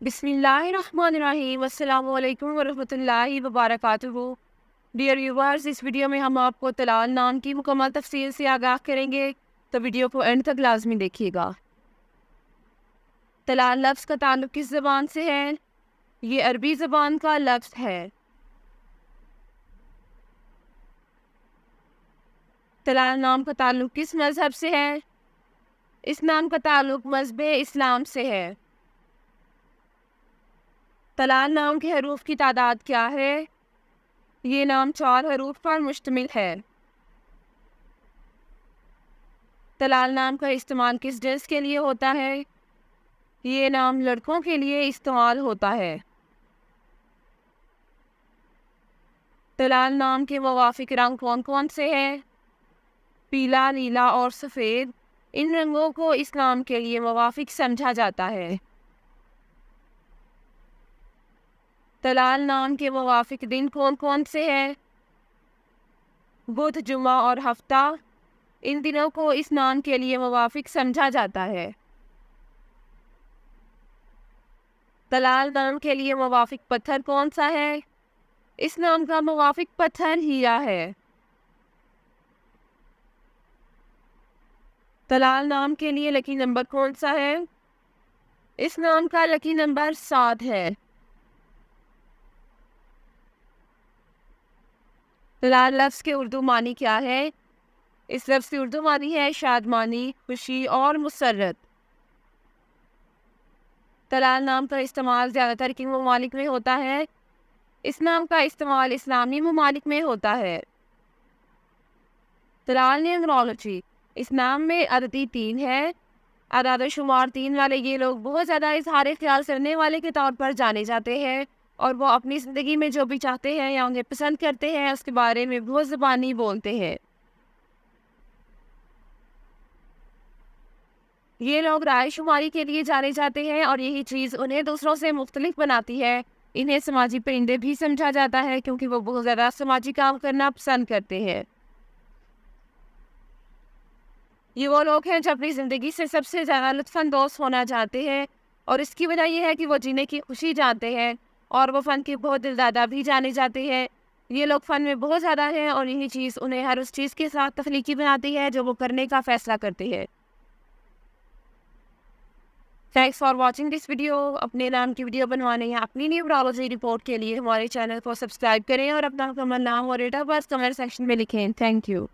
بسم اللہ الرحمن الرحیم۔ السلام علیکم ورحمۃ اللہ وبرکاتہ۔ ڈیئر ویورز، اس ویڈیو میں ہم آپ کو طلال نام کی مکمل تفصیل سے آگاہ کریں گے، تو ویڈیو کو اینڈ تک لازمی دیکھیے گا۔ طلال لفظ کا تعلق کس زبان سے ہے؟ یہ عربی زبان کا لفظ ہے۔ طلال نام کا تعلق کس مذہب سے ہے؟ اس نام کا تعلق مذہب اسلام سے ہے۔ طلال نام کے حروف کی تعداد کیا ہے؟ یہ نام 4 حروف پر مشتمل ہے۔ طلال نام کا استعمال کس جنس کے لیے ہوتا ہے؟ یہ نام لڑکوں کے لیے استعمال ہوتا ہے۔ طلال نام کے موافق رنگ کون کون سے ہیں؟ پیلا، نیلا اور سفید۔ ان رنگوں کو اس نام کے لیے موافق سمجھا جاتا ہے۔ طلال نام کے موافق دن کون کون سے ہیں؟ بدھ، جمعہ اور ہفتہ۔ ان دنوں کو اس نام کے لیے موافق سمجھا جاتا ہے۔ طلال نام کے لیے موافق پتھر کون سا ہے؟ اس نام کا موافق پتھر ہیرا ہے۔ طلال نام کے لیے لکی نمبر کون سا ہے؟ اس نام کا لکی نمبر 7 ہے۔ طلال لفظ کے اردو معنی کیا ہے؟ اس لفظ کی اردو معنی ہے شادمانی، خوشی اور مسرت۔ طلال نام کا استعمال زیادہ تر کن ممالک میں ہوتا ہے؟ اس نام کا استعمال اسلامی ممالک میں ہوتا ہے۔ طلال نیومرولوجی، اس نام میں عددی 3 ہے۔ اعداد و شمار 3 والے یہ لوگ بہت زیادہ اظہار خیال کرنے والے کے طور پر جانے جاتے ہیں، اور وہ اپنی زندگی میں جو بھی چاہتے ہیں یا انہیں پسند کرتے ہیں اس کے بارے میں بہت زبانی بولتے ہیں۔ یہ لوگ رائے شماری کے لیے جانے جاتے ہیں، اور یہی چیز انہیں دوسروں سے مختلف بناتی ہے۔ انہیں سماجی پرندے بھی سمجھا جاتا ہے کیونکہ وہ بہت زیادہ سماجی کام کرنا پسند کرتے ہیں۔ یہ وہ لوگ ہیں جو اپنی زندگی سے سب سے زیادہ لطف اندوز ہونا چاہتے ہیں، اور اس کی وجہ یہ ہے کہ وہ جینے کی خوشی جانتے ہیں، اور وہ فن کے بہت دلدادہ بھی جانے جاتے ہیں۔ یہ لوگ فن میں بہت زیادہ ہیں، اور یہی چیز انہیں ہر اس چیز کے ساتھ تخلیقی بناتی ہے جو وہ کرنے کا فیصلہ کرتے ہیں۔ Thanks for watching this video. اپنے نام کی ویڈیو بنوانے یا اپنی نیومرولوجی رپورٹ کے لیے ہمارے چینل کو سبسکرائب کریں، اور اپنا مکمل نام اور date of birth comment section میں لکھیں۔ Thank you.